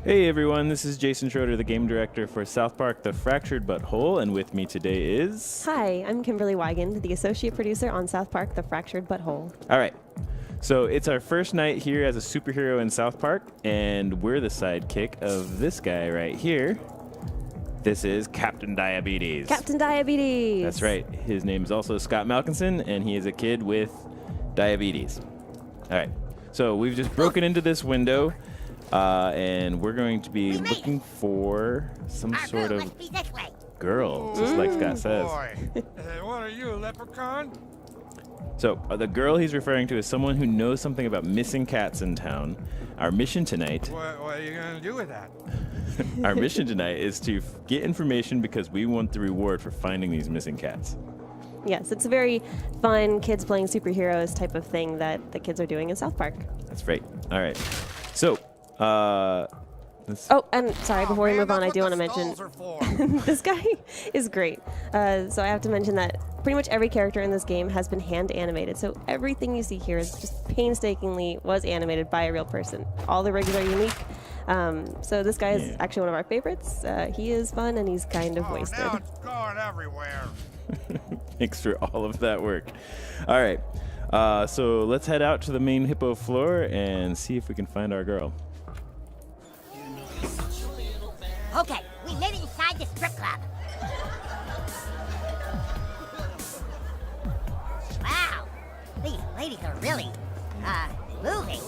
Hey everyone, this is Jason Schroeder, the game director for South Park: The Fractured But Whole, and with me today is... Hi, I'm Kimberly Wigand, the associate producer on South Park: The Fractured But Whole. Alright, so it's our first night here as a superhero in South Park, and we're the sidekick of this guy right here. This is Captain Diabetes. Captain Diabetes! That's right. His name is also Scott Malkinson, and he is a kid with diabetes. Alright, so we've just broken into this window. And we're going to be looking for some sort of girl, just like Scott says. Boy. What are you, a leprechaun? So the girl he's referring to is someone who knows something about missing cats in town. Our mission tonight... What are you going to do with that? Our mission tonight is to get information because we want the reward for finding these missing cats. Yes, it's a very fun kids playing superheroes type of thing that the kids are doing in South Park. That's right. All right. So... Oh, and sorry, before we move on, I do want to mention this guy is great. So I have to mention that pretty much every character in this game has been hand animated. So everything you see here is just painstakingly was animated by a real person. All the rigs are unique. So this guy is actually one of our favorites. He is fun and he's kind of wasted. Now it's going everywhere. Thanks for all of that work. All right. So let's head out to the main hippo floor and see if we can find our girl. Okay, we made it inside the strip club. Wow, these ladies are really, moving.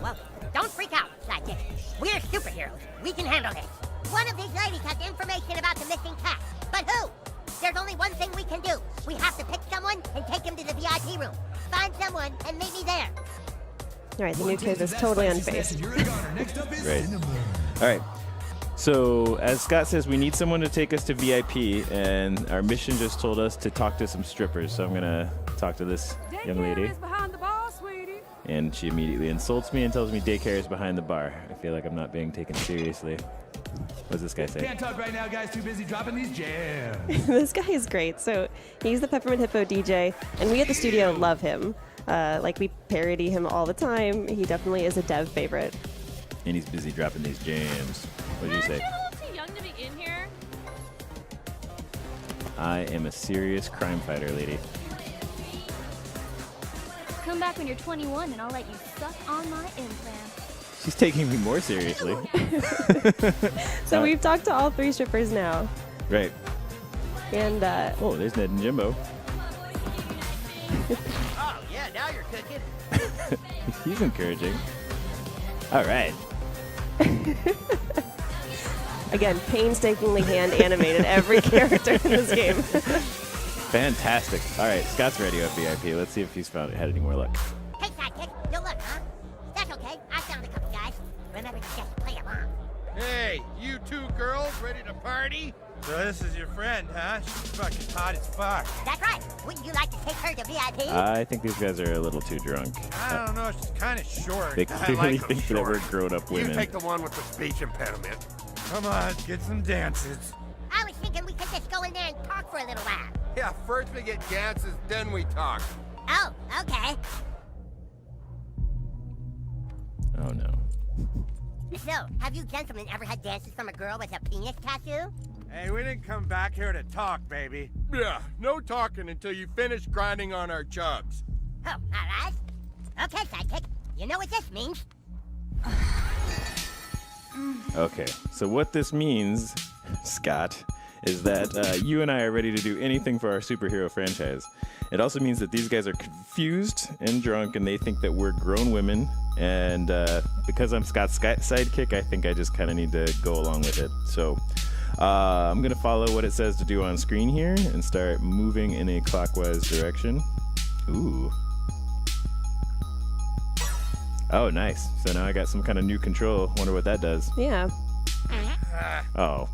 Well, don't freak out, sidekick. We're superheroes. We can handle this. One of these ladies has information about the missing cat. But who? There's only one thing we can do. We have to pick someone and take him to the VIP room. Find someone and meet me there. All right, the new kid is totally unfazed. Right. All right. So, as Scott says, we need someone to take us to VIP, and our mission just told us to talk to some strippers. So I'm going to talk to this young lady. Behind the bar, sweetie. And she immediately insults me and tells me daycare is behind the bar. I feel like I'm not being taken seriously. What does this guy say? Can't talk right now, guys. Too busy dropping these jams. This guy is great. So he's the Peppermint Hippo DJ, and we at the studio love him. Like, we parody him all the time. He definitely is a dev favorite. And he's busy dropping these jams. What did you say? You're a little too young to be in here. I am a serious crime fighter, lady. Come back when you're 21 and I'll let you suck on my implant. She's taking me more seriously. So we've talked to all three strippers now. Right. And, Oh, there's Ned and Jimbo. Oh, yeah, now you're cooking. He's encouraging. All right. again, painstakingly hand animated every character in this game. Fantastic. All right, Scott's ready at VIP. Let's see if he's had any more luck. Hey, sidekick, no luck, huh? That's okay. I found a couple guys. Remember to just play along. Hey, you two girls ready to party? So this is your friend, huh? She's fucking hot as fuck. That's right. Wouldn't you like to take her to VIP? I think these guys are a little too drunk. I don't know, she's kind of short. They I clearly like 'em think that short. we're grown-up You women. take the one with the speech impediment. Come on, get some dances. I was thinking we could just go in there and talk for a little while. Yeah, first we get dances, then we talk. Oh, okay. Oh, no. So, have you gentlemen ever had dances from a girl with a penis tattoo? Hey, we didn't come back here to talk, baby. Yeah, no talking until you finish grinding on our chugs. Oh, all right. Okay, sidekick. You know what this means? Okay, so what this means, Scott, is that you and I are ready to do anything for our superhero franchise. It also means that these guys are confused and drunk, and they think that we're grown women. And because I'm Scott's sidekick, I think I just kind of need to go along with it. So I'm going to follow what it says to do on screen here and start moving in a clockwise direction. Ooh. Oh, nice. So now I got some kind of new control. Wonder what that does. Yeah, Oh.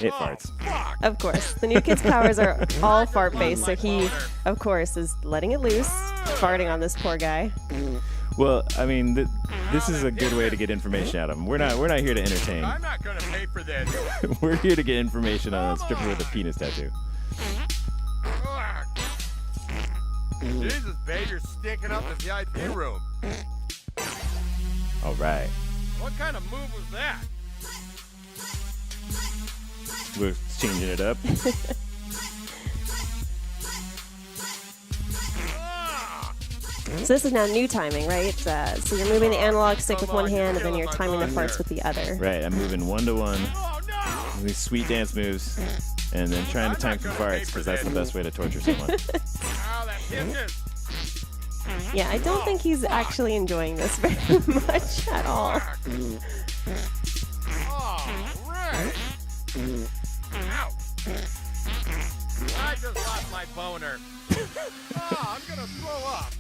It farts. of course. The new kid's powers are all fart-based, so he, of course, is letting it loose, farting on this poor guy. Well, I mean, this is a good way to get information out of them. We're not here to entertain. I'm not gonna pay for this. We're here to get information on a stripper with a penis tattoo. Jesus, babe, you're stinking up the VIP room. All right. What kind of move was that? We're changing it up. So this is now new timing, right? So you're moving the analog stick with one hand, and then you're timing the farts with the other. Right, I'm moving 1-to-1. Oh no! These sweet dance moves, and then trying to time some farts, because that's the best way to torture someone. Ow, that pinches! Yeah, I don't think he's actually enjoying this very much at all. Oh, right. Ow! I just lost my boner. Oh, I'm gonna throw up.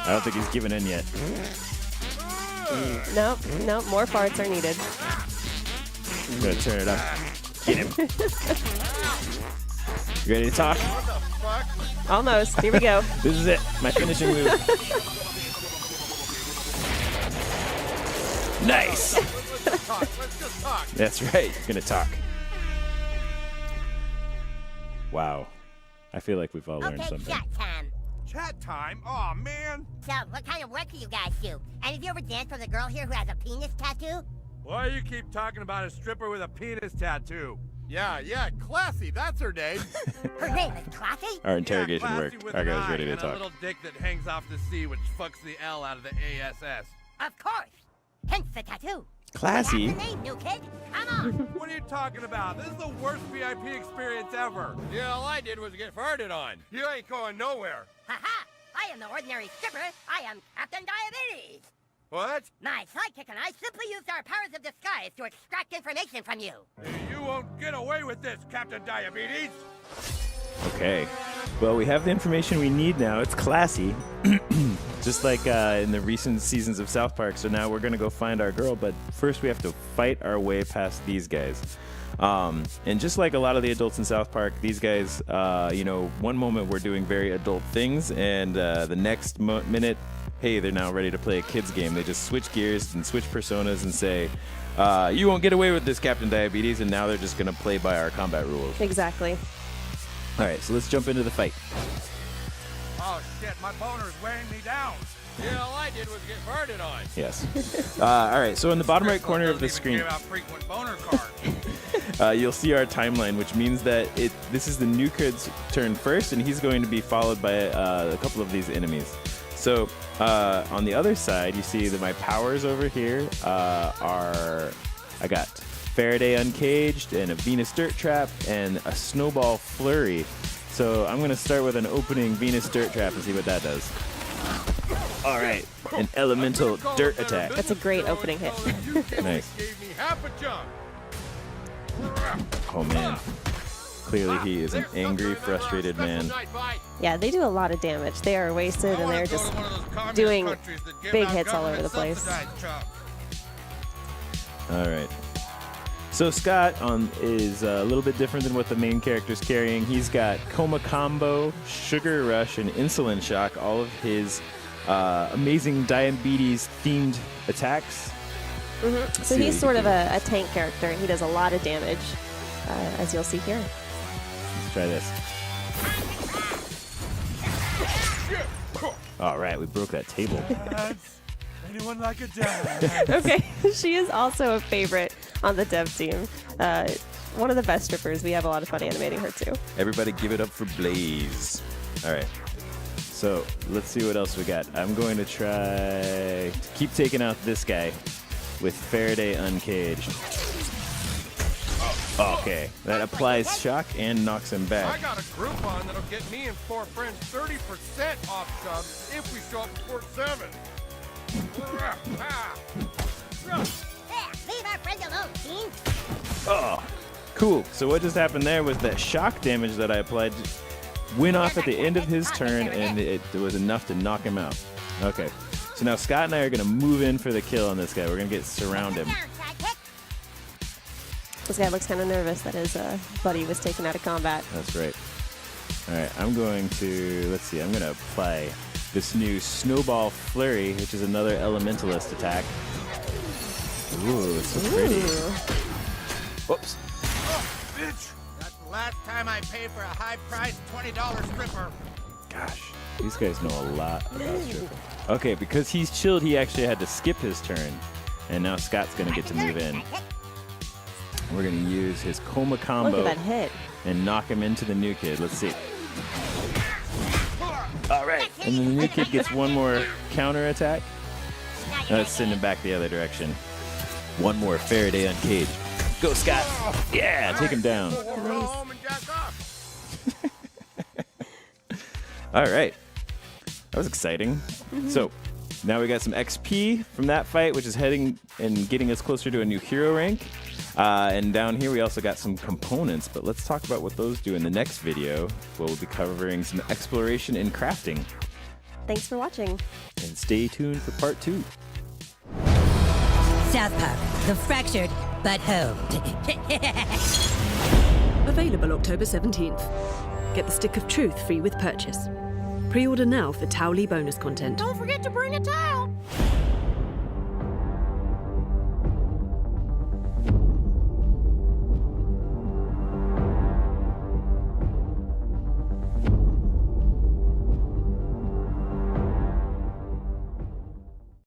I don't think he's given in yet. Nope, more farts are needed. I'm gonna turn it up. Get him. You ready to talk? What the fuck? Almost. Here we go. This is it. My finishing move. Nice. Let's just talk. Let's just talk. That's right. Gonna talk. Wow. I feel like we've all learned Okay, something. chat time. Chat time? Oh man. So, what kind of work do you guys do? And have you ever danced with a girl here who has a penis tattoo? Why do you keep talking about a stripper with a penis tattoo? Yeah, Classy, that's her name. Her name is Classy? Our interrogation yeah, worked. classy with Our guy was an ready eye to and talk. a little dick that hangs off the C, which fucks the L out of the ASS. Of course. Hence the tattoo. Classy. That's the name, new kid. Come on. What are you talking about? This is the worst VIP experience ever. Yeah, all I did was get farted on. You ain't going nowhere. Haha. I am the ordinary stripper. I am Captain Diabetes. What? My sidekick and I simply used our powers of disguise to extract information from you. You won't get away with this, Captain Diabetes. Okay. Well, we have the information we need now. It's classy. Just like in the recent seasons of South Park. So now we're going to go find our girl. But first we have to fight our way past these guys. And just like a lot of the adults in South Park, these guys, one moment we're doing very adult things. And the next minute, hey, they're now ready to play a kid's game. They just switch gears and switch personas and say, you won't get away with this, Captain Diabetes. And now they're just going to play by our combat rules. Exactly. All right, so let's jump into the fight. Oh shit, my boner's weighing me down. Yeah, all I did was get farted on. Yes. All right, so in the bottom right corner of the Doesn't screen, even give out frequent boner cards. you'll see our timeline, which means that this is the new kid's turn first, and he's going to be followed by a couple of these enemies. So on the other side, you see that my powers over here I got Faraday Uncaged and a Venus Dirt Trap and a Snowball Flurry. So I'm going to start with an opening Venus Dirt Trap and see what that does. All right, an Elemental Dirt Attack. That's a great opening hit. Nice. Gave me half a jump. Oh man. Clearly he is an angry, frustrated man. Yeah, they do a lot of damage. They are wasted, and they're just doing big hits all over the place. All right. So Scott is a little bit different than what the main character's carrying. He's got Coma Combo, Sugar Rush, and Insulin Shock, all of his amazing diabetes-themed attacks. Mm-hmm. So he's sort of a tank character, and he does a lot of damage, as you'll see here. Let's try this. All right, we broke that table. Anyone like a dad? Okay, she is also a favorite on the dev team. One of the best strippers. We have a lot of fun animating her too. Everybody give it up for Blaze. All right. So let's see what else we got. I'm going to try to keep taking out this guy with Faraday Uncaged. Okay, that applies shock and knocks him I back. got a Groupon that'll get me and 4 friends 30% off subs if we show up before 7. Yeah, leave our friend alone, Dean. Oh, cool. So what just happened there was that shock damage that I applied went off at the end of his turn, and it was enough to knock him out. Okay, so now Scott and I are going to move in for the kill on this guy. We're going to surround him. Down, sidekick. This guy looks kind of nervous that his buddy was taken out of combat. That's right. All right, I'm going to apply this new Snowball Flurry, which is another Elementalist attack. Ooh, it's so pretty. Whoops. Oh, bitch! That's the last time I paid for a high-priced $20 stripper. Gosh, these guys know a lot about stripping. Okay, because he's chilled, he actually had to skip his turn. And now Scott's going to get to move in. We're going to use his Coma combo Look at that hit. and knock him into the new kid. Let's see. All right. And then the new kid gets one more counter attack. Let's send him back the other direction. One more Faraday uncaged. Go, Scott. Yeah, take him down. Go home and jack off. All right. That was exciting. So now we got some XP from that fight, which is heading and getting us closer to a new hero rank. And down here, we also got some components, but let's talk about what those do in the next video, where we'll be covering some exploration and crafting. Thanks for watching. And stay tuned for part 2. South Park, the fractured but home. Available October 17th. Get the Stick of Truth free with purchase. Pre-order now for Towley bonus content. Don't forget to bring a towel.